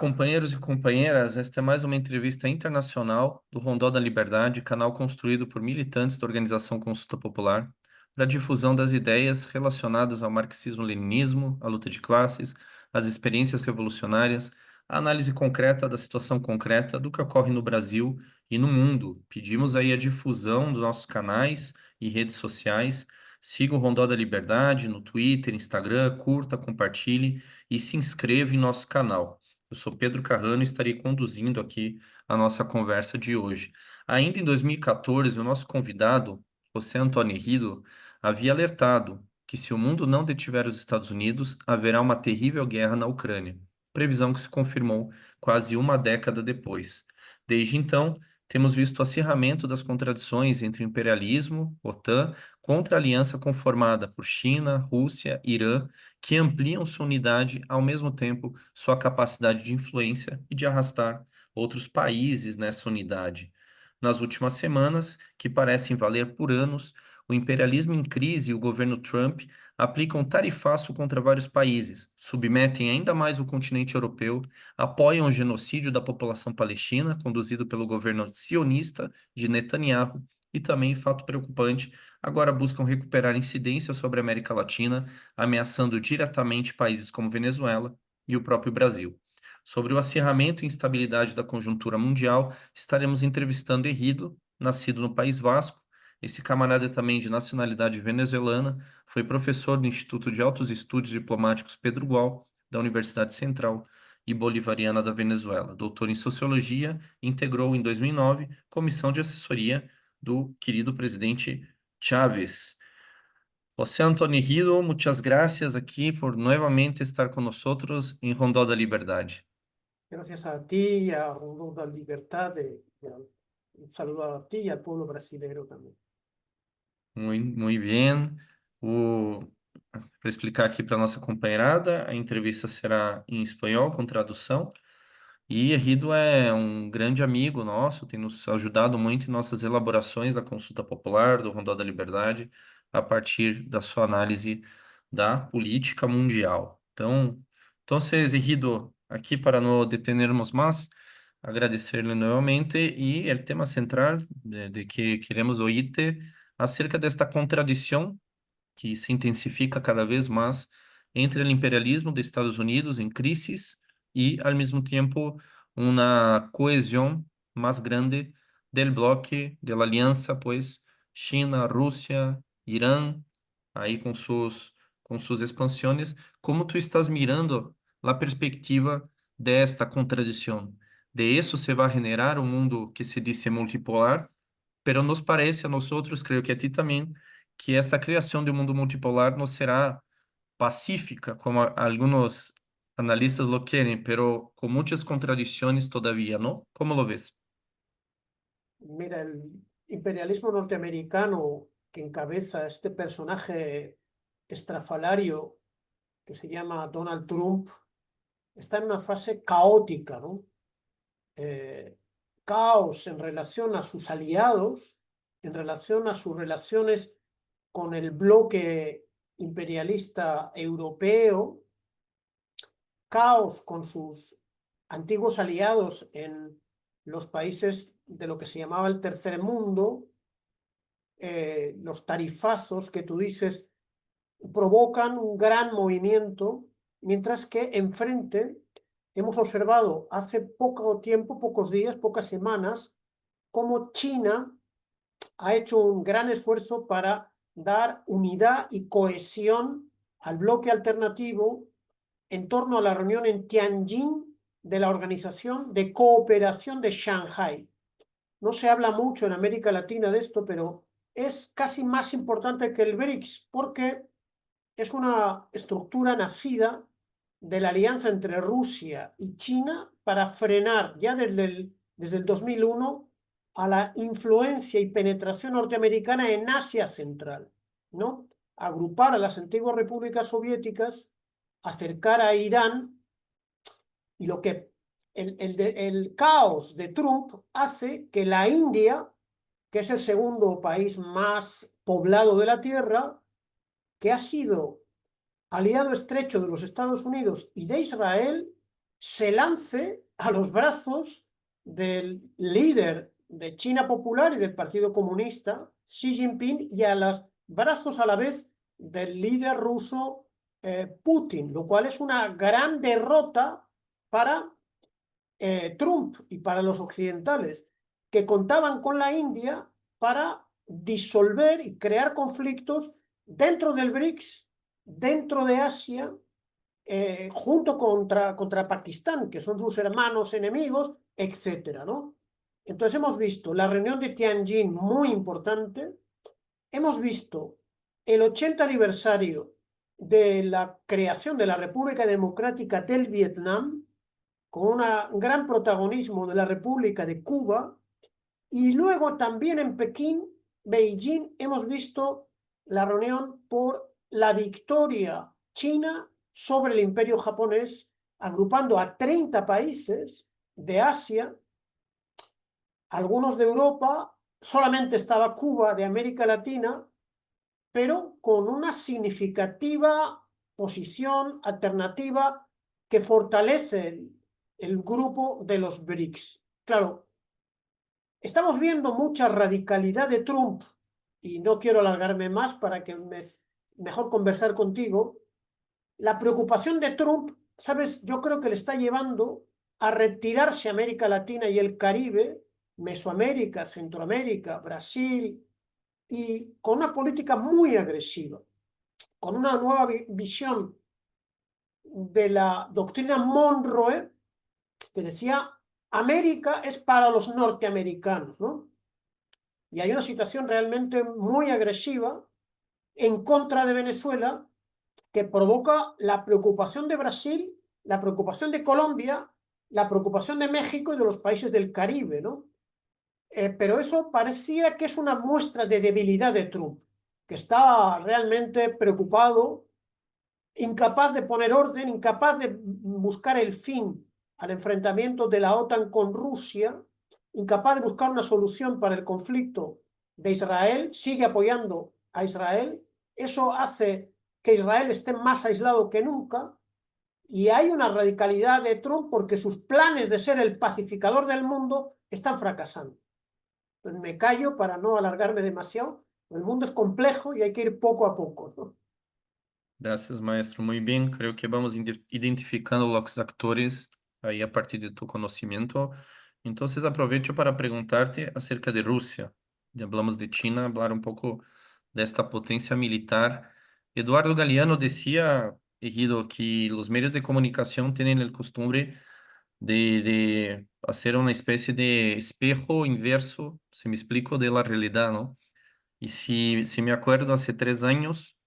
companheiros e companheiras, esta é mais uma entrevista internacional do Rondó da Liberdade, canal construído por militantes da Organização Consulta Popular, para a difusão das ideias relacionadas ao marxismo-leninismo, à luta de classes, às experiências revolucionárias, a análise concreta da situação concreta do que ocorre no Brasil e no mundo. Pedimos aí a difusão dos nossos canais e redes sociais. Siga o Rondó da Liberdade no Twitter, Instagram, curta, compartilhe e se inscreva em nosso canal. Eu sou Pedro Carrano e estarei conduzindo aqui a nossa conversa de hoje. Ainda em 2014, o nosso convidado, José Antônio Rido, havia alertado que se o mundo não detiver os Estados Unidos, haverá uma terrível guerra na Ucrânia, previsão que se confirmou quase uma década depois. Desde então, temos visto o acirramento das contradições entre o imperialismo, OTAN, contra a aliança conformada por China, Rússia, Irã, que ampliam sua unidade, ao mesmo tempo sua capacidade de influência e de arrastar outros países nessa unidade. Nas últimas semanas, que parecem valer por anos, o imperialismo em crise e o governo Trump aplicam tarifaço contra vários países, submetem ainda mais o continente europeu, apoiam o genocídio da população palestina, conduzido pelo governo sionista de Netanyahu, e também, fato preocupante, agora buscam recuperar incidência sobre a América Latina, ameaçando diretamente países como Venezuela e o próprio Brasil. Sobre o acirramento e instabilidade da conjuntura mundial, estaremos entrevistando Herrido, nascido no País Vasco. Esse camarada é também de nacionalidade venezuelana, foi professor do Instituto de Altos Estudos Diplomáticos Pedro Gual, da Universidade Central e Bolivariana da Venezuela. Doutor em Sociologia, integrou em 2009 comissão de assessoria do querido presidente Chávez. José Antonio Hido, muchas gracias aquí por nuevamente estar con nosotros en Rondó da Liberdade. Gracias a ti y a Rondó da Libertad, un saludo a ti y al pueblo brasileño también. Muito bem. Para explicar aqui para nossa companheirada, a entrevista será em espanhol, com tradução. E Rido é um grande amigo nosso, tem nos ajudado muito em nossas elaborações da consulta popular, do Rondó da Liberdade, a partir da sua análise da política mundial. Então, Rido, aqui para não detenermos mais, agradecer-lhe novamente e o tema central de que queremos ouvir-te acerca desta contradição que se intensifica cada vez más entre el imperialismo de Estados Unidos en crisis y al mismo tiempo una cohesión más grande del bloque de la alianza, pues China, Rusia, Irán, ahí con sus expansiones. ¿Cómo tú estás mirando la perspectiva de esta contradicción? De eso se va a generar un mundo que se dice multipolar, pero nos parece a nosotros, creo que a ti también, que esta criação de um mundo multipolar não será pacífica, como alguns analistas lo querem, pero com muitas contradições todavía, ¿no? ¿Cómo lo ves? Mira, el imperialismo norteamericano que encabeza este personaje estrafalario que se llama Donald Trump está en una fase caótica, ¿no? Caos en relación a sus aliados, en relación a sus relaciones con el bloque imperialista europeo, caos con sus antiguos aliados en los países de lo que se llamaba el tercer mundo, los tarifazos que tú dices provocan un gran movimiento, mientras que enfrente hemos observado hace poco tiempo, pocos días, pocas semanas, cómo China ha hecho un gran esfuerzo para dar unidad y cohesión al bloque alternativo en torno a la reunión en Tianjin de la Organización de Cooperación de Shanghái. No se habla mucho en América Latina de esto, pero es casi más importante que el BRICS, porque es una estructura nacida de la alianza entre Rusia y China para frenar ya desde el 2001 a la influencia y penetración norteamericana en Asia Central, ¿no? Agrupar a las antiguas repúblicas soviéticas, acercar a Irán, y lo que el caos de Trump hace que la India, que es el segundo país más poblado de la Tierra, que ha sido aliado estrecho de los Estados Unidos y de Israel, se lance a los brazos del líder de China Popular y del Partido Comunista, Xi Jinping, y a los brazos a la vez del líder ruso Putin, lo cual es una gran derrota para Trump y para los occidentales, que contaban con la India para disolver y crear conflictos dentro del BRICS, dentro de Asia, junto contra Pakistán, que son sus hermanos enemigos, etcétera, ¿no? Entonces hemos visto la reunión de Tianjin, muy importante. Hemos visto el 80 aniversario de la creación de la República Democrática del Vietnam, con un gran protagonismo de la República de Cuba. Y luego también en Pekín, Beijing, hemos visto la reunión por la victoria china sobre el imperio japonés, agrupando a 30 países de Asia, algunos de Europa, solamente estaba Cuba de América Latina, pero con una significativa posición alternativa que fortalece el grupo de los BRICS. Claro, estamos viendo mucha radicalidad de Trump, y no quiero alargarme más para que mejor conversar contigo. La preocupación de Trump, ¿sabes? Yo creo que le está llevando a retirarse América Latina y el Caribe, Mesoamérica, Centroamérica, Brasil, y con una política muy agresiva, con una nueva visión de la doctrina Monroe, que decía, América es para los norteamericanos, ¿no? Y hay una situación realmente muy agresiva en contra de Venezuela que provoca la preocupación de Brasil, la preocupación de Colombia, la preocupación de México y de los países del Caribe, ¿no? Pero eso parecía que es una muestra de debilidad de Trump, que está realmente preocupado, incapaz de poner orden, incapaz de buscar el fin al enfrentamiento de la OTAN con Rusia, incapaz de buscar una solución para el conflicto de Israel, sigue apoyando a Israel. Eso hace que Israel esté más aislado que nunca, y hay una radicalidad de Trump porque sus planes de ser el pacificador del mundo están fracasando. Entonces me callo para no alargarme demasiado. El mundo es complejo y hay que ir poco a poco, ¿no? Gracias, maestro. Muy bien, creo que vamos identificando los actores ahí a partir de tu conocimiento. Entonces aprovecho para preguntarte acerca de Rusia. Ya hablamos de China, hablar un poco de esta potencia militar. Eduardo Galeano decía, Egido, que los medios de comunicación tienen el costumbre de hacer una especie de espejo inverso, si me explico, de la realidad, ¿no? Y si me acuerdo, hace 3 años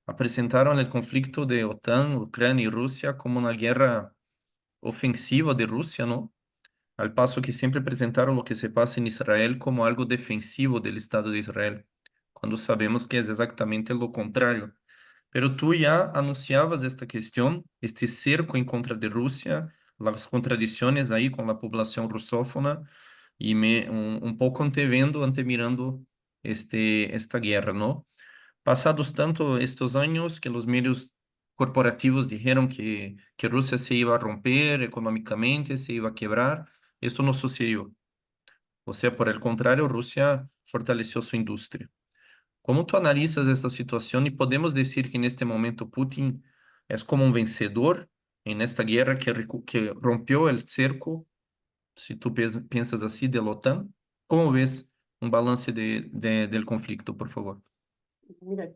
apresentaron el conflicto de OTAN, Ucrania y Rusia como una guerra ofensiva de Rusia, ¿no? Al paso que siempre presentaron lo que se pasa en Israel como algo defensivo del Estado de Israel, cuando sabemos que es exactamente lo contrario. Pero tú ya anunciabas esta cuestión, este cerco en contra de Rusia, las contradicciones ahí con la población rusófona y un poco antemirando esta guerra, ¿no? Pasados tanto estos años que los medios corporativos dijeron que Rusia se iba a romper económicamente, se iba a quebrar, esto no sucedió. O sea, por el contrario, Rusia fortaleció su industria. ¿Cómo tú analizas esta situación y podemos decir que en este momento Putin es como un vencedor en esta guerra que rompió el cerco, si tú piensas así, de la OTAN? ¿Cómo ves un balance del conflicto, por favor? Mira,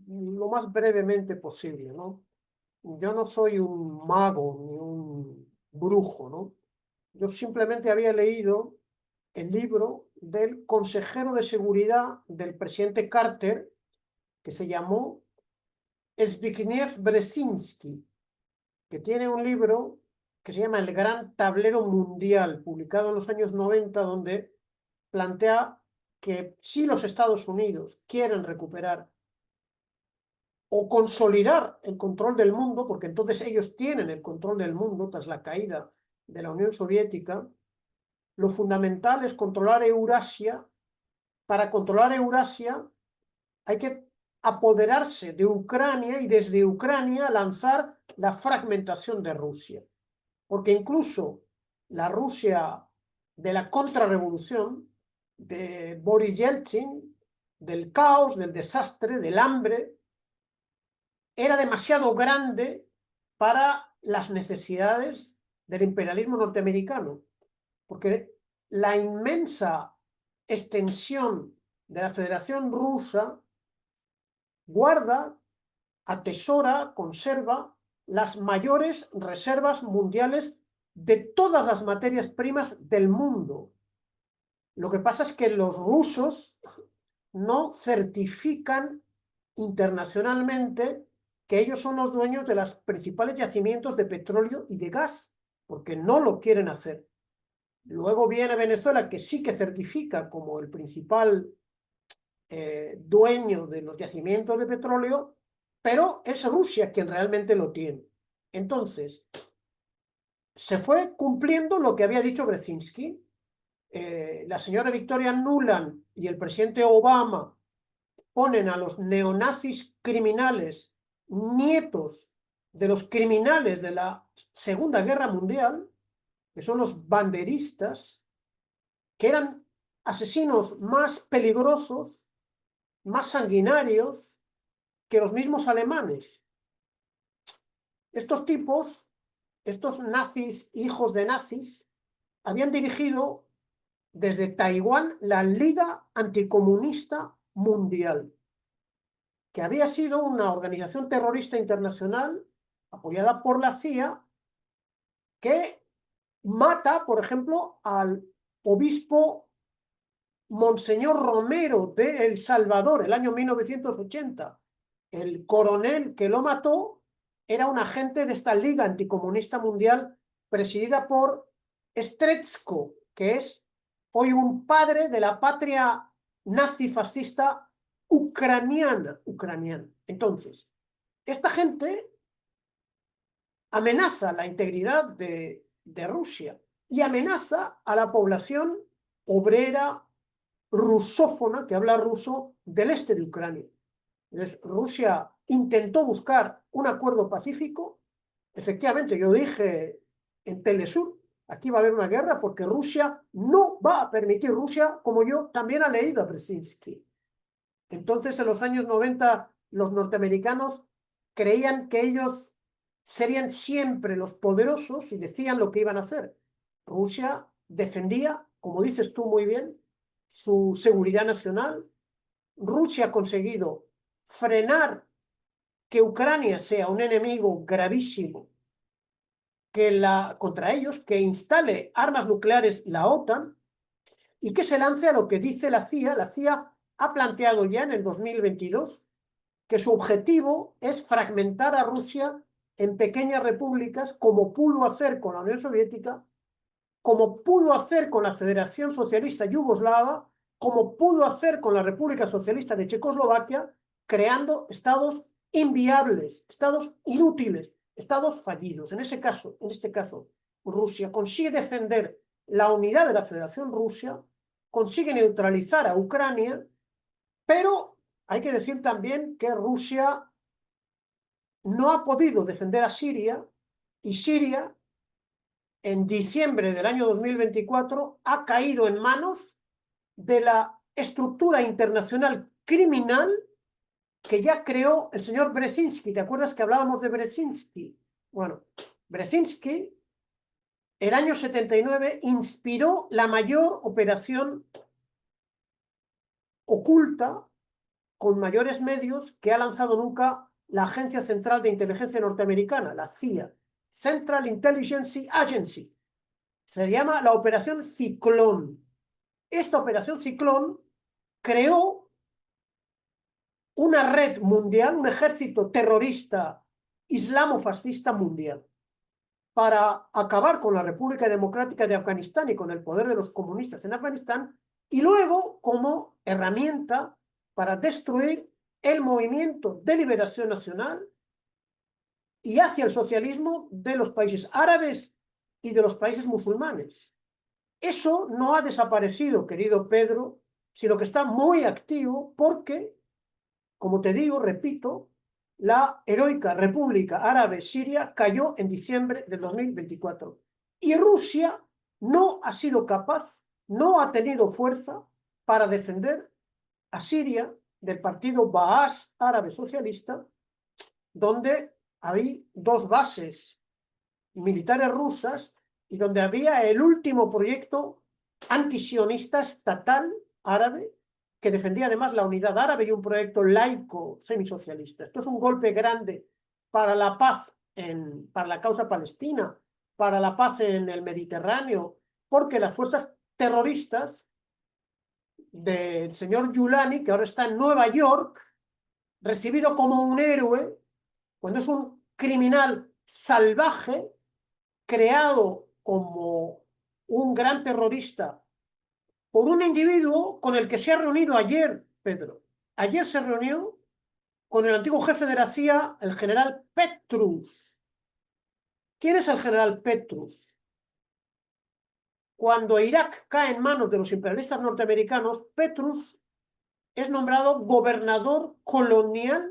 lo más brevemente posible, ¿no? Yo no soy un mago ni un brujo, ¿no? Yo simplemente había leído el libro del consejero de seguridad del presidente Carter, que se llamó Zbigniew Brzezinski, que tiene un libro que se llama El Gran Tablero Mundial, publicado en los años 90, donde plantea que si los Estados Unidos quieren recuperar o consolidar el control del mundo, porque entonces ellos tienen el control del mundo tras la caída de la Unión Soviética, lo fundamental es controlar Eurasia. Para controlar Eurasia hay que apoderarse de Ucrania y desde Ucrania lanzar la fragmentación de Rusia. porque incluso la Rusia de la contrarrevolución, de Boris Yeltsin, del caos, del desastre, del hambre, era demasiado grande para las necesidades del imperialismo norteamericano, porque la inmensa extensión de la Federación Rusa guarda, atesora, conserva las mayores reservas mundiales de todas las materias primas del mundo. Lo que pasa es que los rusos no certifican internacionalmente que ellos son los dueños de los principales yacimientos de petróleo y de gas, porque no lo quieren hacer. Luego viene Venezuela, que sí que certifica como el principal dueño de los yacimientos de petróleo, pero es Rusia quien realmente lo tiene. Entonces, se fue cumpliendo lo que había dicho Brzezinski. La señora Victoria Nuland y el presidente Obama ponen a los neonazis criminales, nietos de los criminales de la Segunda Guerra Mundial, que son los banderistas, que eran asesinos más peligrosos, más sanguinarios que los mismos alemanes. Estos tipos, estos nazis, hijos de nazis, habían dirigido desde Taiwán la Liga Anticomunista Mundial, que había sido una organización terrorista internacional apoyada por la CIA que mata, por ejemplo, al obispo Monseñor Romero de El Salvador, el año 1980. El coronel que lo mató era un agente de esta Liga Anticomunista Mundial presidida por Stretsko, que es hoy un padre de la patria nazi-fascista ucraniana. Entonces, esta gente amenaza la integridad de Rusia y amenaza a la población obrera rusófona que habla ruso del este de Ucrania. Entonces, Rusia intentó buscar un acuerdo pacífico. Efectivamente, yo dije en Telesur, aquí va a haber una guerra porque Rusia no va a permitir, Rusia, como yo, también ha leído a Brzezinski. Entonces, en los años 90, los norteamericanos creían que ellos serían siempre los poderosos y decían lo que iban a hacer. Rusia defendía, como dices tú muy bien, su seguridad nacional. Rusia ha conseguido frenar que Ucrania sea un enemigo gravísimo contra ellos, que instale armas nucleares la OTAN y que se lance a lo que dice la CIA. La CIA ha planteado ya en el 2022 que su objetivo es fragmentar a Rusia en pequeñas repúblicas, como pudo hacer con la Unión Soviética, como pudo hacer con la Federación Socialista Yugoslava, como pudo hacer con la República Socialista de Checoslovaquia, creando estados inviables, estados inútiles, estados fallidos. En este caso, Rusia consigue defender la unidad de la Federación Rusa, consigue neutralizar a Ucrania, pero hay que decir también que Rusia no ha podido defender a Siria y Siria en diciembre del año 2024 ha caído en manos de la estructura internacional criminal que ya creó el señor Brzezinski. ¿Te acuerdas que hablábamos de Brzezinski? Bueno, Brzezinski, el año 79, inspiró la mayor operación oculta con mayores medios que ha lanzado nunca la Agencia Central de Inteligencia Norteamericana, la CIA, Central Intelligence Agency. Se llama la Operación Ciclón. Esta Operación Ciclón creó una red mundial, un ejército terrorista islamofascista mundial, para acabar con la República Democrática de Afganistán y con el poder de los comunistas en Afganistán, y luego como herramienta para destruir el movimiento de liberación nacional y hacia el socialismo de los países árabes y de los países musulmanes. Eso no ha desaparecido, querido Pedro, sino que está muy activo porque, como te digo, repito, la heroica República Árabe Siria cayó en diciembre del 2024. Y Rusia no ha sido capaz, no ha tenido fuerza para defender a Siria del partido Baas Árabe Socialista, donde había dos bases militares rusas y donde había el último proyecto antisionista estatal árabe que defendía además la unidad árabe y un proyecto laico semisocialista. Esto es un golpe grande para la paz, para la causa palestina, para la paz en el Mediterráneo, porque las fuerzas terroristas del señor Yulani, que ahora está en Nueva York, recibido como un héroe, cuando es un criminal salvaje, creado como un gran terrorista por un individuo con el que se ha reunido ayer, Pedro. Ayer se reunió con el antiguo jefe de la CIA, el general Petrus. ¿Quién es el general Petrus? Cuando Irak cae en manos de los imperialistas norteamericanos, Petrus es nombrado gobernador colonial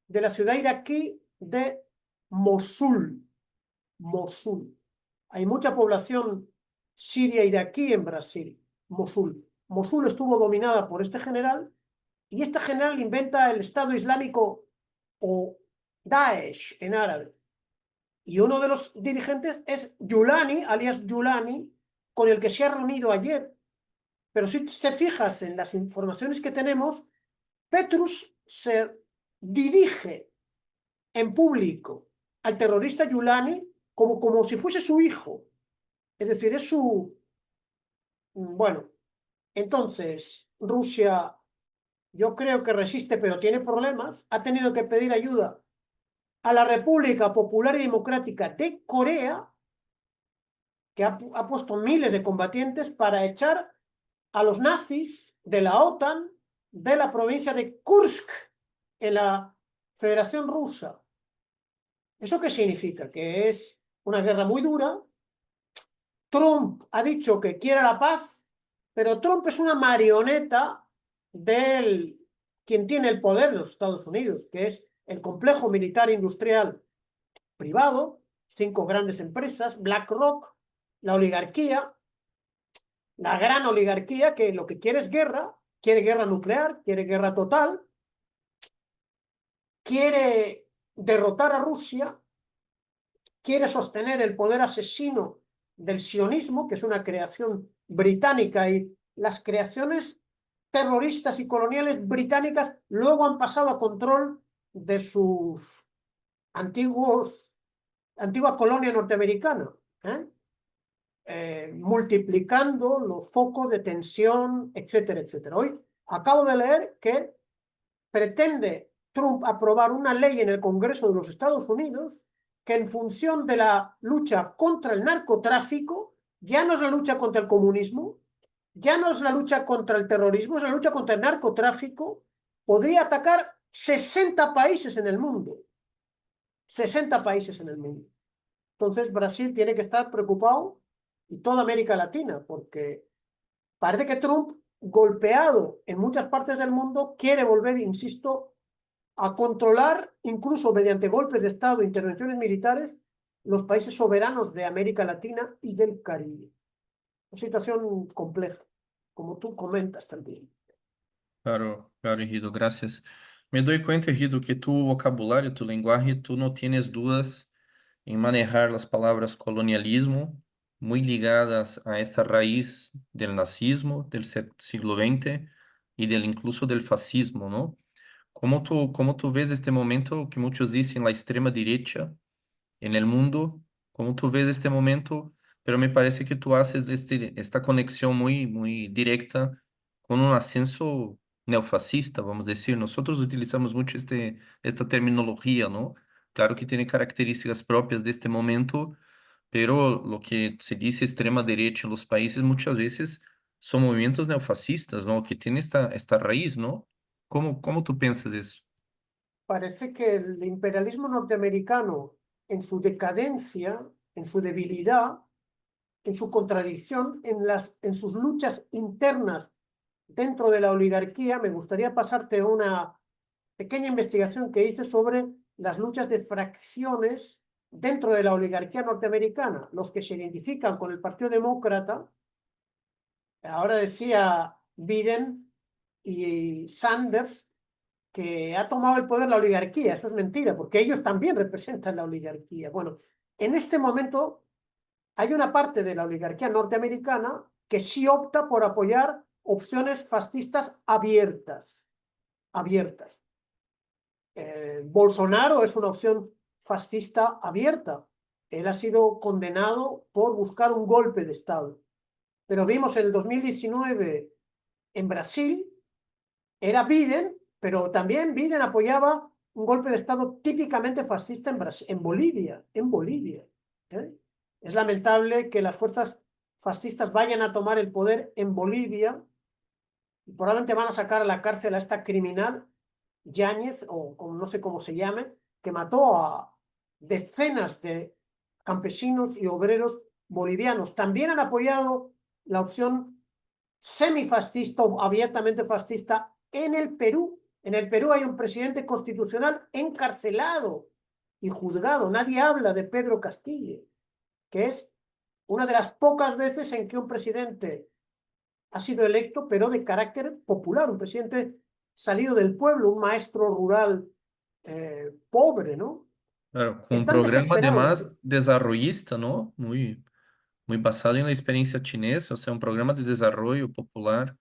de la ciudad iraquí de Mosul. Mosul. Hay mucha población siria iraquí en Brasil, Mosul. Mosul estuvo dominada por este general y este general inventa el Estado Islámico o Daesh en árabe. Y uno de los dirigentes es Yulani, alias Yulani, con el que se ha reunido ayer. Pero si te fijas en las informaciones que tenemos, Petrus se dirige en público al terrorista Yulani como si fuese su hijo. Es decir, es su... Bueno, entonces Rusia yo creo que resiste, pero tiene problemas. Ha tenido que pedir ayuda a la República Popular y Democrática de Corea, que ha puesto miles de combatientes para echar a los nazis de la OTAN de la provincia de Kursk en la Federación Rusa. ¿Eso qué significa? Que es una guerra muy dura. Trump ha dicho que quiere la paz, pero Trump es una marioneta del quien tiene el poder en los Estados Unidos, que es el complejo militar industrial privado, 5 grandes empresas, BlackRock, la oligarquía, la gran oligarquía que lo que quiere guerra nuclear, quiere guerra total, quiere derrotar a Rusia, quiere sostener el poder asesino del sionismo, que es una creación británica, y las creaciones terroristas y coloniales británicas luego han pasado a control de sus antigua colonia norteamericana, ¿eh? Multiplicando los focos de tensión, etcétera, etcétera. Hoy acabo de leer que pretende Trump aprobar una ley en el Congreso de los Estados Unidos que en función de la lucha contra el narcotráfico, ya no es la lucha contra el comunismo, ya no es la lucha contra el terrorismo, es la lucha contra el narcotráfico, podría atacar 60 países en el mundo. 60 países en el mundo. Entonces Brasil tiene que estar preocupado y toda América Latina, porque parece que Trump, golpeado en muchas partes del mundo, quiere volver, insisto, a controlar, incluso mediante golpes de Estado e intervenciones militares, los países soberanos de América Latina y del Caribe. Una situación compleja, como tú comentas también. Claro, claro, Henrido, gracias. Me doy cuenta, Henrido, que tu vocabulário, tu lenguaje, tú no tienes dudas en manejar las palabras colonialismo, muy ligadas a esta raíz del nazismo del siglo XX y del incluso del fascismo, ¿no? Como tú ves este momento que muchos dicen la extrema derecha en el mundo? ¿Cómo tú ves este momento? Pero me parece que tú haces esta conexión muy, muy directa con un ascenso neofascista, vamos a decir. Nosotros utilizamos mucho esta terminología, ¿no? Claro que tiene características propias de este momento, pero lo que se dice extrema derecha en los países muchas veces son movimientos neofascistas, ¿no? Que tienen esta raíz, ¿no? ¿Cómo tú piensas eso? Parece que el imperialismo norteamericano, en su decadencia, en su debilidad, en su contradicción, en sus luchas internas dentro de la oligarquía, me gustaría pasarte una pequeña investigación que hice sobre las luchas de fracciones dentro de la oligarquía norteamericana. Los que se identifican con el Partido Demócrata, ahora decía Biden y Sanders, que ha tomado el poder la oligarquía. Eso es mentira, porque ellos también representan la oligarquía. Bueno, en este momento hay una parte de la oligarquía norteamericana que sí opta por apoyar opciones fascistas abiertas, abiertas. Bolsonaro es una opción fascista abierta. Él ha sido condenado por buscar un golpe de Estado. Pero vimos en el 2019 en Brasil, era Biden, pero también Biden apoyaba un golpe de Estado típicamente fascista en Bolivia, en Bolivia. ¿Eh? Es lamentable que las fuerzas fascistas vayan a tomar el poder en Bolivia y probablemente van a sacar a la cárcel a esta criminal, Yáñez, o no sé cómo se llame, que mató a decenas de campesinos y obreros bolivianos. También han apoyado la opción semifascista o abiertamente fascista en el Perú. En el Perú hay un presidente constitucional encarcelado y juzgado. Nadie habla de Pedro Castillo, que es una de las pocas veces en que un presidente ha sido electo, pero de carácter popular, un presidente salido del pueblo, un maestro rural pobre, ¿no? Claro, con un Están programa desesperados. además desarrollista, ¿no? Muy basado en la experiencia chinesa, o sea, un programa de desarrollo popular.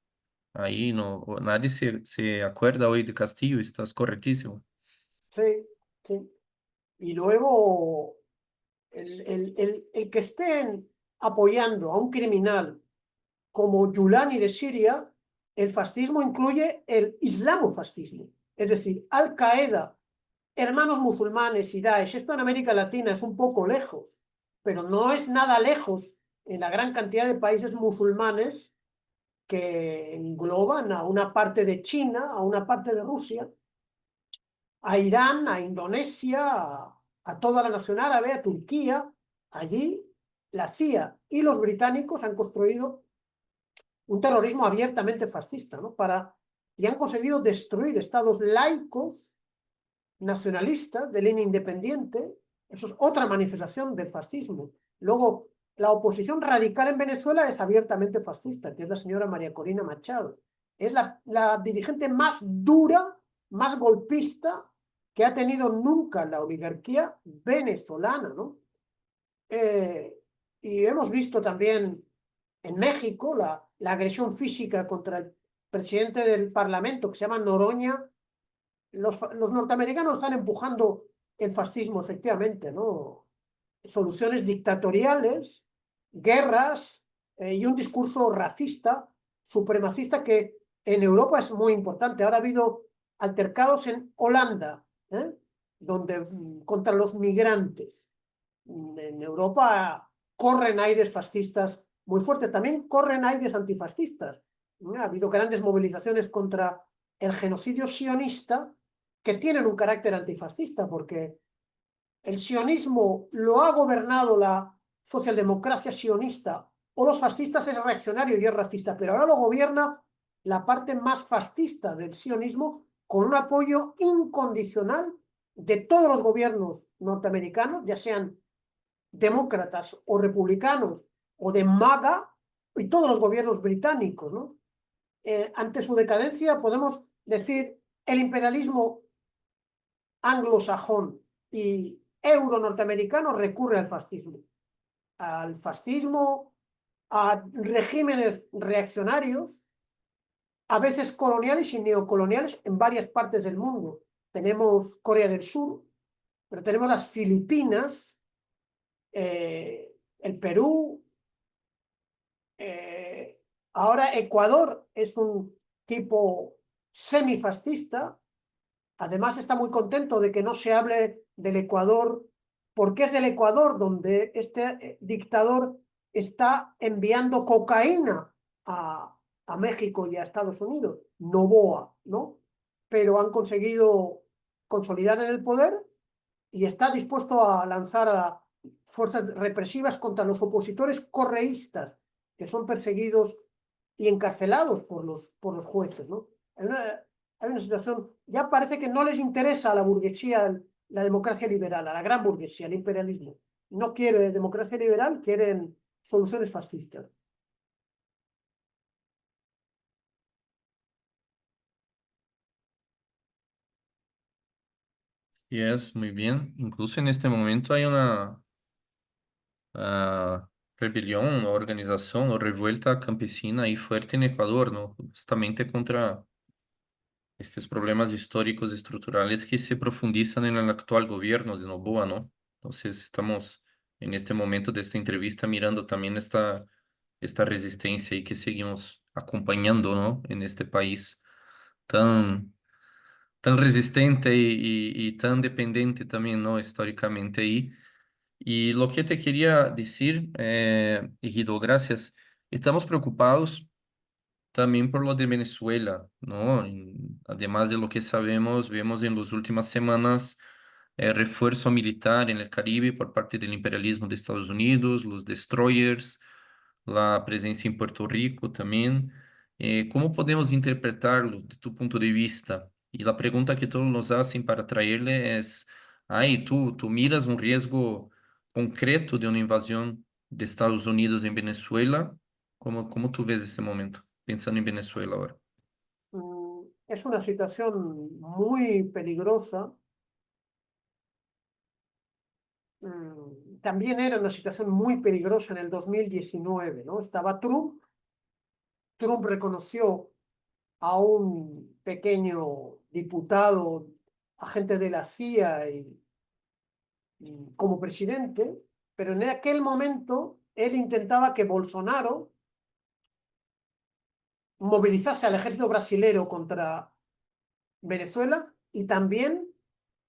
Ahí no, nadie se acuerda hoy de Castillo, estás correctísimo. Sí, sí. Y luego el que estén apoyando a un criminal como Yulani de Siria, el fascismo incluye el islamofascismo, es decir, Al Qaeda, hermanos musulmanes y Daesh. Esto en América Latina es un poco lejos, pero no es nada lejos en la gran cantidad de países musulmanes que engloban a una parte de China, a una parte de Rusia, a Irán, a Indonesia, a toda la nación árabe, a Turquía. Allí la CIA y los británicos han construido un terrorismo abiertamente fascista, ¿no? Y han conseguido destruir estados laicos, nacionalistas, de línea independiente. Eso es otra manifestación del fascismo. Luego, la oposición radical en Venezuela es abiertamente fascista, que es la señora María Corina Machado. Es la dirigente más dura, más golpista que ha tenido nunca la oligarquía venezolana, ¿no? Eh, y hemos visto también en México la agresión física contra el presidente del Parlamento, que se llama Noroña. Los norteamericanos están empujando el fascismo, efectivamente, ¿no? Soluciones dictatoriales, guerras y un discurso racista, supremacista, que en Europa es muy importante. Ahora ha habido altercados en Holanda, ¿eh? Donde contra los migrantes. En Europa corren aires fascistas muy fuertes, también corren aires antifascistas. Ha habido grandes movilizaciones contra el genocidio sionista que tienen un carácter antifascista, porque el sionismo lo ha gobernado la socialdemocracia sionista, o los fascistas es reaccionario y es racista, pero ahora lo gobierna la parte más fascista del sionismo con un apoyo incondicional de todos los gobiernos norteamericanos, ya sean demócratas o republicanos o de MAGA y todos los gobiernos británicos, ¿no? Ante su decadencia podemos decir el imperialismo anglosajón y euro-norteamericano recurre al fascismo, a regímenes reaccionarios, a veces coloniales y neocoloniales en varias partes del mundo. Tenemos Corea del Sur, pero tenemos las Filipinas, el Perú, ahora Ecuador es un tipo semifascista. Además está muy contento de que no se hable del Ecuador, porque es del Ecuador donde este dictador está enviando cocaína a México y a Estados Unidos, Novoa, ¿no? Pero han conseguido consolidar en el poder y está dispuesto a lanzar a fuerzas represivas contra los opositores correístas, que son perseguidos y encarcelados por los jueces, ¿no? Hay una situación, ya parece que no les interesa a la burguesía la democracia liberal, a la gran burguesía, al imperialismo. No quiere democracia liberal, quieren soluciones fascistas. Sí, es muy bien. Incluso en este momento hay una rebelión o organización o revuelta campesina ahí fuerte en Ecuador, ¿no? Justamente contra estos problemas históricos estructurales que se profundizan en el actual gobierno de Noboa, ¿no? Entonces estamos en este momento de esta entrevista mirando también esta resistencia y que seguimos acompañando, ¿no? En este país tan, tan resistente y tan dependiente también, ¿no? Históricamente ahí. Y lo que te quería decir, Guido, gracias. Estamos preocupados también por lo de Venezuela, ¿no? Además de lo que sabemos, vemos en las últimas semanas refuerzo militar en el Caribe por parte del imperialismo de Estados Unidos, los destroyers, la presencia en Puerto Rico también. ¿Cómo podemos interpretarlo de tu punto de vista? Y la pregunta que todos nos hacen para traerle es, ay, ¿tú miras un riesgo concreto de una invasión de Estados Unidos en Venezuela? ¿Cómo tú ves este momento, pensando en Venezuela ahora? Es una situación muy peligrosa. También era una situación muy peligrosa en el 2019, ¿no? Estaba Trump. Trump reconoció a un pequeño diputado, agente de la CIA como presidente, pero en aquel momento él intentaba que Bolsonaro movilizase al ejército brasilero contra Venezuela y también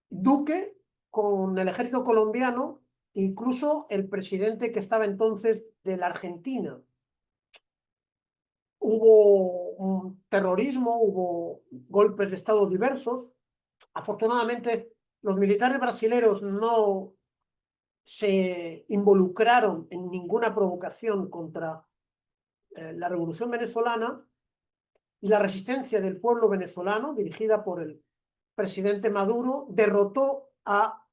Duque con el ejército colombiano, incluso el presidente que estaba entonces de la Argentina. Hubo un terrorismo, hubo golpes de Estado diversos. Afortunadamente, los militares brasileños no se involucraron en ninguna provocación contra la revolución venezolana, y la resistencia del pueblo venezolano, dirigida por el presidente Maduro, derrotó a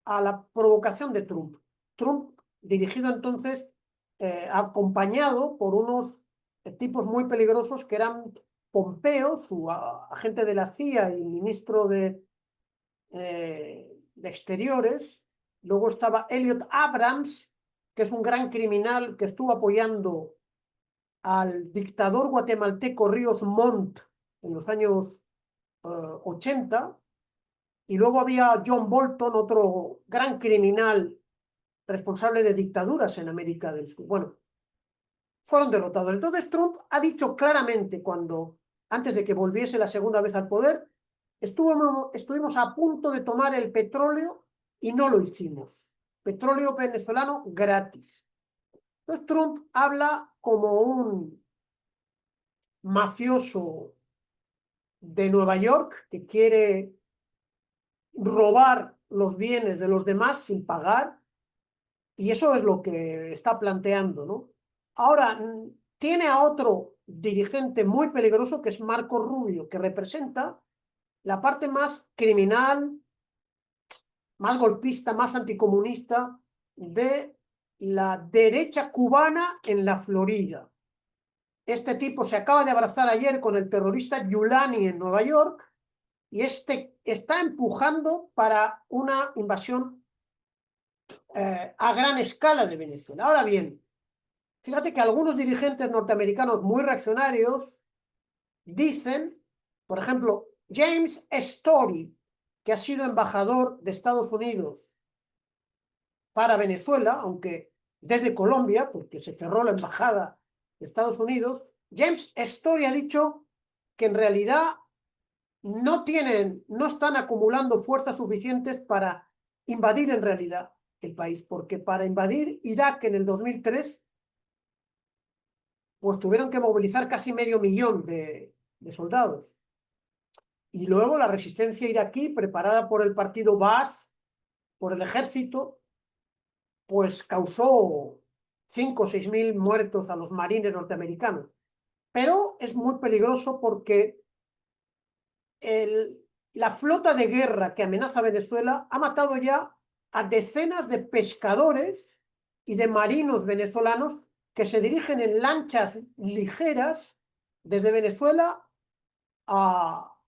la provocación de Trump. Trump, dirigido entonces, acompañado por unos tipos muy peligrosos que eran Pompeo, su agente de la CIA y ministro de Exteriores. Luego estaba Elliot Abrams, que es un gran criminal que estuvo apoyando al dictador guatemalteco Ríos Montt en los años 80. Y luego había John Bolton, otro gran criminal responsable de dictaduras en América del Sur. Bueno, fueron derrotados. Entonces Trump ha dicho claramente antes de que volviese la segunda vez al poder, estuvimos a punto de tomar el petróleo y no lo hicimos. Petróleo venezolano gratis. Entonces Trump habla como un mafioso de Nueva York que quiere robar los bienes de los demás sin pagar, y eso es lo que está planteando, ¿no? Ahora, tiene a otro dirigente muy peligroso que es Marco Rubio, que representa la parte más criminal, más golpista, más anticomunista de la derecha cubana en la Florida. Este tipo se acaba de abrazar ayer con el terrorista Yulani en Nueva York, y este está empujando para una invasión a gran escala de Venezuela. Ahora bien, fíjate que algunos dirigentes norteamericanos muy reaccionarios dicen, por ejemplo, James Story, que ha sido embajador de Estados Unidos para Venezuela, aunque desde Colombia, porque se cerró la embajada de Estados Unidos. James Story ha dicho que en realidad no están acumulando fuerzas suficientes para invadir en realidad el país, porque para invadir Irak en el 2003, pues tuvieron que movilizar casi medio millón de soldados. Y luego la resistencia iraquí, preparada por el partido Baas, por el ejército, pues causó 5 o 6 mil muertos a los marines norteamericanos. Pero es muy peligroso porque el, la flota de guerra que amenaza a Venezuela ha matado ya a decenas de pescadores y de marinos venezolanos que se dirigen en lanchas ligeras desde Venezuela a,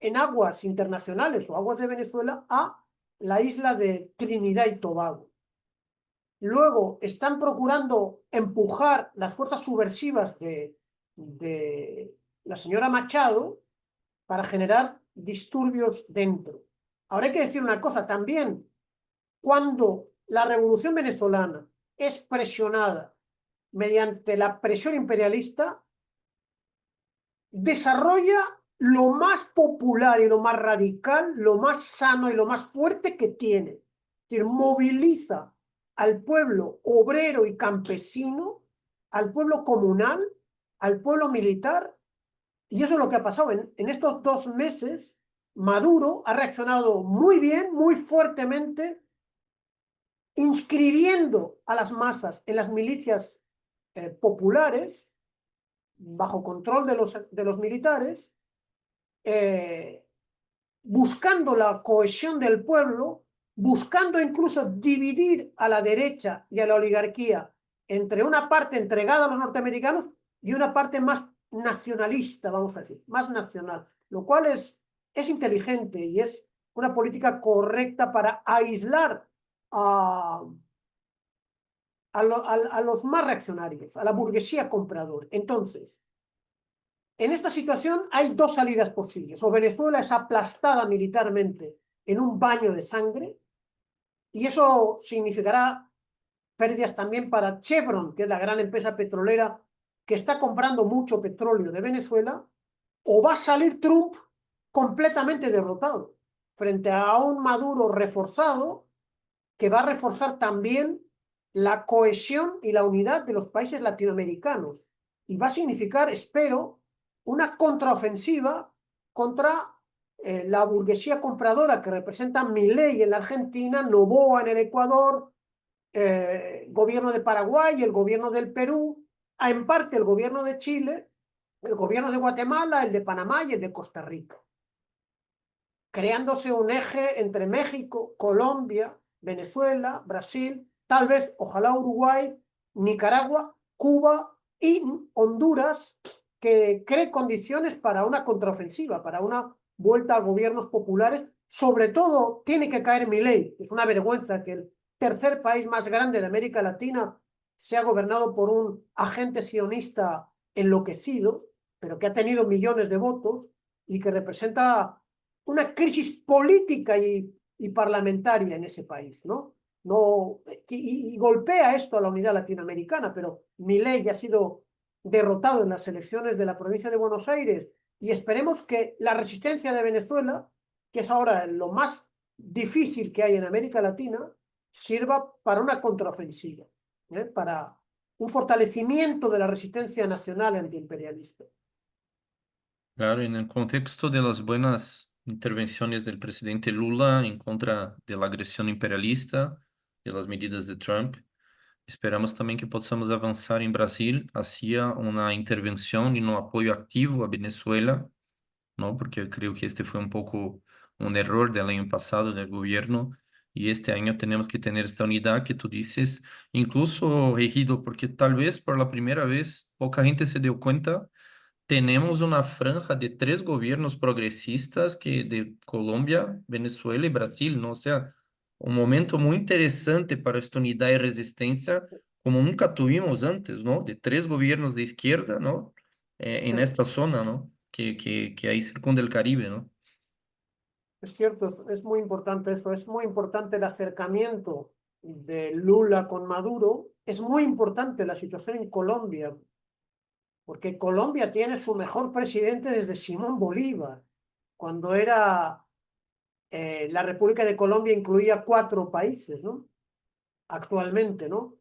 en aguas internacionales o aguas de Venezuela a la isla de Trinidad y Tobago. Luego están procurando empujar las fuerzas subversivas de la señora Machado para generar disturbios dentro. Ahora hay que decir una cosa, también cuando la revolución venezolana es presionada mediante la presión imperialista, desarrolla lo más popular y lo más radical, lo más sano y lo más fuerte que tiene. Es decir, moviliza al pueblo obrero y campesino, al pueblo comunal, al pueblo militar, y eso es lo que ha pasado. En estos 2 meses, Maduro ha reaccionado muy bien, muy fuertemente, inscribiendo a las masas en las milicias populares, bajo control de los militares, eh, buscando la cohesión del pueblo, buscando incluso dividir a la derecha y a la oligarquía entre una parte entregada a los norteamericanos y una parte más nacionalista, vamos a decir, más nacional, lo cual es inteligente y es una política correcta para aislar a, a los más reaccionarios, a la burguesía comprador. Entonces, en esta situación hay dos salidas posibles. O Venezuela es aplastada militarmente en un baño de sangre, y eso significará pérdidas también para Chevron, que es la gran empresa petrolera que está comprando mucho petróleo de Venezuela, o va a salir Trump completamente derrotado frente a un Maduro reforzado que va a reforzar también la cohesión y la unidad de los países latinoamericanos. Y va a significar, espero, una contraofensiva contra la burguesía compradora que representa Milei en la Argentina, Noboa en el Ecuador, gobierno de Paraguay, el gobierno del Perú, en parte el gobierno de Chile, el gobierno de Guatemala, el de Panamá y el de Costa Rica, creándose un eje entre México, Colombia, Venezuela, Brasil, tal vez, ojalá Uruguay, Nicaragua, Cuba y Honduras, que cree condiciones para una contraofensiva, para una vuelta a gobiernos populares. Sobre todo tiene que caer Milei. Es una vergüenza que el tercer país más grande de América Latina sea gobernado por un agente sionista enloquecido, pero que ha tenido millones de votos y que representa una crisis política y parlamentaria en ese país, ¿no? No, y golpea esto a la unidad latinoamericana, pero Milei ya ha sido derrotado en las elecciones de la provincia de Buenos Aires, y esperemos que la resistencia de Venezuela, que es ahora lo más difícil que hay en América Latina, sirva para una contraofensiva, para un fortalecimiento de la resistencia nacional antiimperialista. Claro, en el contexto de las buenas intervenciones del presidente Lula en contra de la agresión imperialista, de las medidas de Trump, esperamos también que podamos avanzar en Brasil hacia una intervención y un apoyo activo a Venezuela, ¿no? Porque yo creo que este fue un poco un error del año pasado del gobierno, y este año tenemos que tener esta unidad que tú dices, incluso regido, porque tal vez por la primera vez poca gente se dio cuenta. Tenemos una franja de tres gobiernos progresistas que de Colombia, Venezuela y Brasil, ¿no? O sea, un momento muy interesante para esta unidad y resistencia, como nunca tuvimos antes, ¿no? De tres gobiernos de izquierda, ¿no? En esta zona, ¿no? Que ahí circunda el Caribe, ¿no? Es cierto, es muy importante eso, es muy importante el acercamiento de Lula con Maduro, es muy importante la situación en Colombia, porque Colombia tiene su mejor presidente desde Simón Bolívar, cuando era la República de Colombia incluía 4 países, ¿no? Actualmente, ¿no?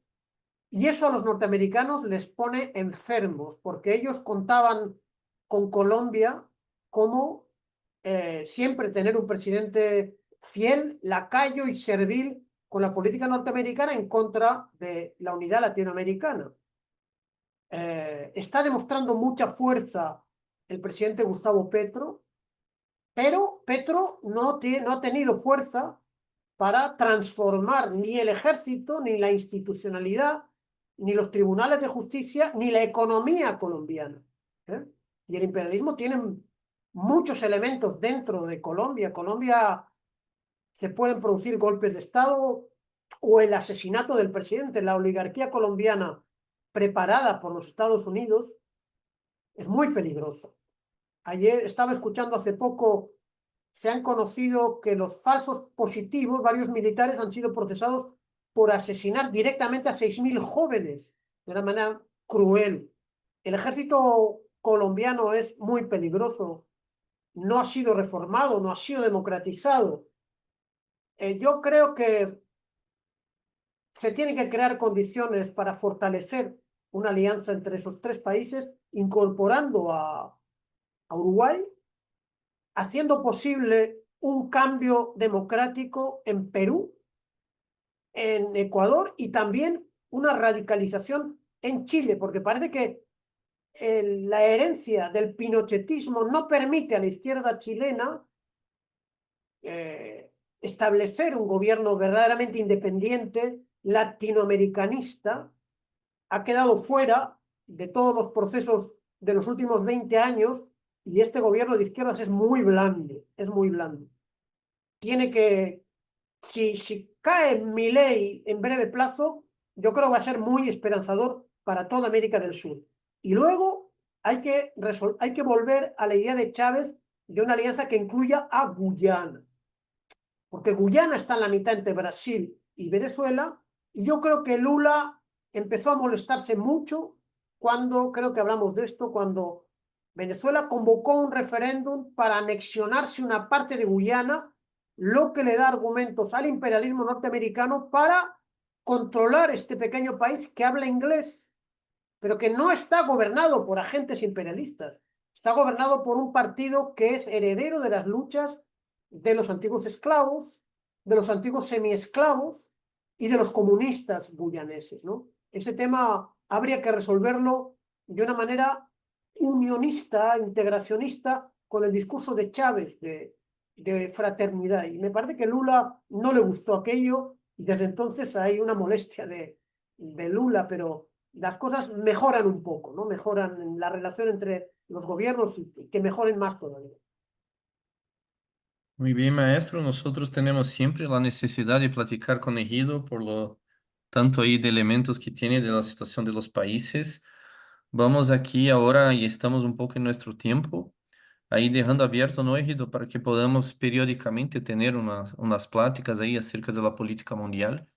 Y eso a los norteamericanos les pone enfermos, porque ellos contaban con Colombia como siempre tener un presidente fiel, lacayo y servil con la política norteamericana en contra de la unidad latinoamericana. Está demostrando mucha fuerza el presidente Gustavo Petro, Pero Petro no ha tenido fuerza para transformar ni el ejército, ni la institucionalidad, ni los tribunales de justicia, ni la economía colombiana. ¿Eh? Y el imperialismo tiene muchos elementos dentro de Colombia. Colombia se pueden producir golpes de Estado o el asesinato del presidente. La oligarquía colombiana preparada por los Estados Unidos es muy peligroso. Ayer estaba escuchando hace poco, se han conocido que los falsos positivos, varios militares han sido procesados por asesinar directamente a 6.000 jóvenes de una manera cruel. El ejército colombiano es muy peligroso, no ha sido reformado, no ha sido democratizado. Yo creo que se tienen que crear condiciones para fortalecer una alianza entre esos tres países, incorporando a Uruguay, haciendo posible un cambio democrático en Perú, en Ecuador y también una radicalización en Chile, porque parece que la herencia del pinochetismo no permite a la izquierda chilena establecer un gobierno verdaderamente independiente, latinoamericanista, ha quedado fuera de todos los procesos de los últimos 20 años y este gobierno de izquierdas es muy blando, es muy blando. Tiene que, si cae Milei en breve plazo, yo creo que va a ser muy esperanzador para toda América del Sur. Y luego hay que volver a la idea de Chávez de una alianza que incluya a Guyana, porque Guyana está en la mitad entre Brasil y Venezuela, y yo creo que Lula empezó a molestarse mucho cuando, creo que hablamos de esto, cuando Venezuela convocó un referéndum para anexionarse una parte de Guyana, lo que le da argumentos al imperialismo norteamericano para controlar este pequeño país que habla inglés, pero que no está gobernado por agentes imperialistas, está gobernado por un partido que es heredero de las luchas de los antiguos esclavos, de los antiguos semiesclavos y de los comunistas guyaneses, ¿no? Ese tema habría que resolverlo de una manera unionista, integracionista, con el discurso de Chávez de fraternidad. Y me parece que Lula no le gustó aquello y desde entonces hay una molestia de Lula, pero las cosas mejoran un poco, ¿no? Mejoran la relación entre los gobiernos y que mejoren más todavía. Muy bien, maestro. Nosotros tenemos siempre la necesidad de platicar con Ejido por lo tanto ahí de elementos que tiene de la situación de los países. Vamos aquí ahora y estamos un poco en nuestro tiempo, ahí dejando abierto, ¿no, Ejido? Para que podamos periódicamente tener unas pláticas ahí acerca de la política mundial.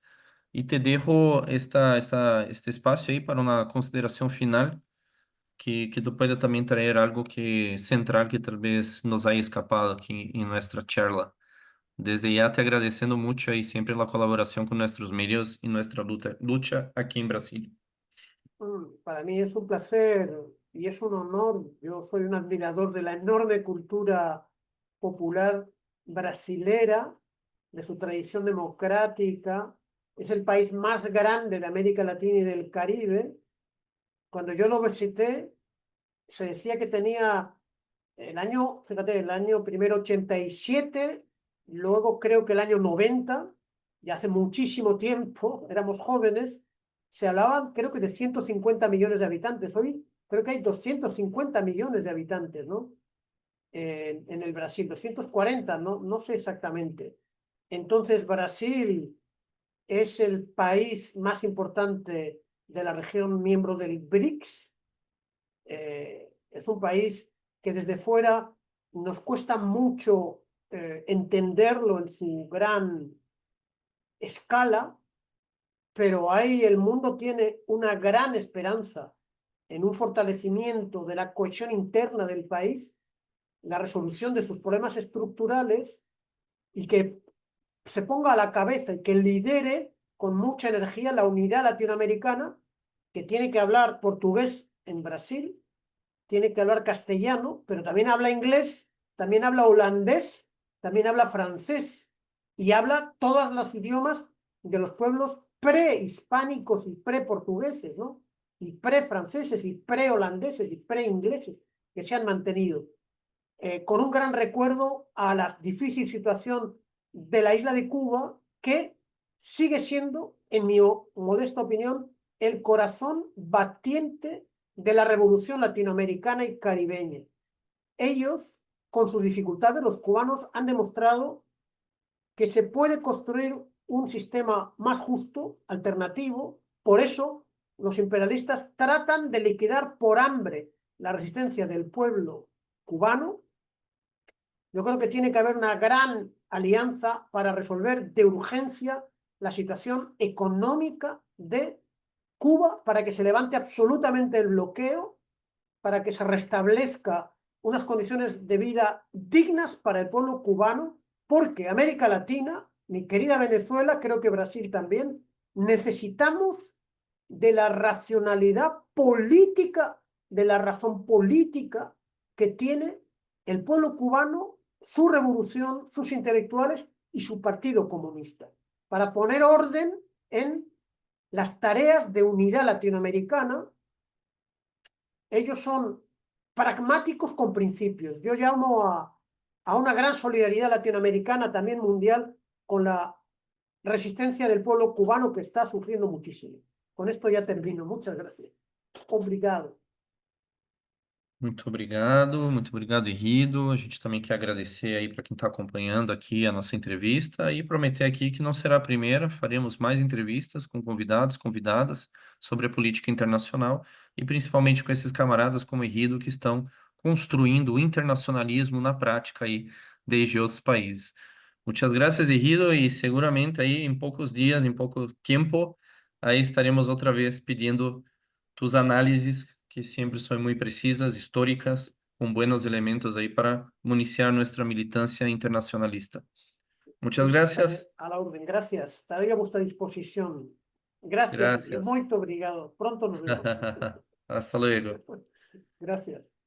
Y te dejo este espacio ahí para una consideración final que tú puedas también traer algo que central que tal vez nos haya escapado aquí en nuestra charla. Desde ya te agradeciendo mucho y siempre la colaboración con nuestros medios y nuestra lucha aquí en Brasil. Para mí es un placer y es un honor. Yo soy un admirador de la enorme cultura popular brasilera, de su tradición democrática. Es el país más grande de América Latina y del Caribe. Cuando yo lo visité, se decía que tenía el año, fíjate, el año primero 87, luego creo que el año 90, ya hace muchísimo tiempo, éramos jóvenes, se hablaban creo que de 150 millones de habitantes. Hoy creo que hay 250 millones de habitantes, ¿no? En el Brasil, 240, no, no sé exactamente. Entonces, Brasil es el país más importante de la región miembro del BRICS. Es un país que desde fuera nos cuesta mucho entenderlo en su gran escala, pero ahí el mundo tiene una gran esperanza en un fortalecimiento de la cohesión interna del país, la resolución de sus problemas estructurales y que se ponga a la cabeza y que lidere con mucha energía la unidad latinoamericana, que tiene que hablar portugués en Brasil, tiene que hablar castellano, pero también habla inglés, también habla holandés, también habla francés y habla todos los idiomas de los pueblos prehispánicos y preportugueses, ¿no? Y prefranceses y preholandeses y preingleses que se han mantenido. con un gran recuerdo a la difícil situación de la isla de Cuba, que sigue siendo, en mi modesta opinión, el corazón batiente de la revolución latinoamericana y caribeña. Ellos, con sus dificultades, los cubanos han demostrado que se puede construir un sistema más justo, alternativo. Por eso los imperialistas tratan de liquidar por hambre la resistencia del pueblo cubano. Yo creo que tiene que haber una gran alianza para resolver de urgencia la situación económica de Cuba, para que se levante absolutamente el bloqueo, para que se restablezca unas condiciones de vida dignas para el pueblo cubano, porque América Latina, mi querida Venezuela, creo que Brasil también, necesitamos de la racionalidad política, de la razón política que tiene el pueblo cubano, su revolución, sus intelectuales y su partido comunista, para poner orden en las tareas de unidad latinoamericana. Ellos son pragmáticos con principios. Yo llamo a una gran solidaridad latinoamericana, también mundial, con la resistencia del pueblo cubano, que está sufriendo muchísimo. Con esto ya termino. Muchas gracias. Obrigado. Muito obrigado, Henrido. A gente também quer agradecer aí para quem está acompanhando aqui a nossa entrevista e prometer aqui que não será a primeira, faremos mais entrevistas com convidados, convidadas sobre a política internacional e principalmente com esses camaradas como Henrido que estão construindo o internacionalismo na prática aí desde outros países. Muchas gracias, Henrido, e seguramente aí em poucos dias, em pouco tempo, aí estaremos outra vez pedindo tus análisis, que siempre son muy precisas, históricas, con buenos elementos ahí para municiar nuestra militancia internacionalista. Muchas Estaré gracias. a la orden. Gracias. Estaré a vuestra disposición. Gracias. Gracias. Muito obrigado. Pronto nos vemos. Hasta luego. Gracias.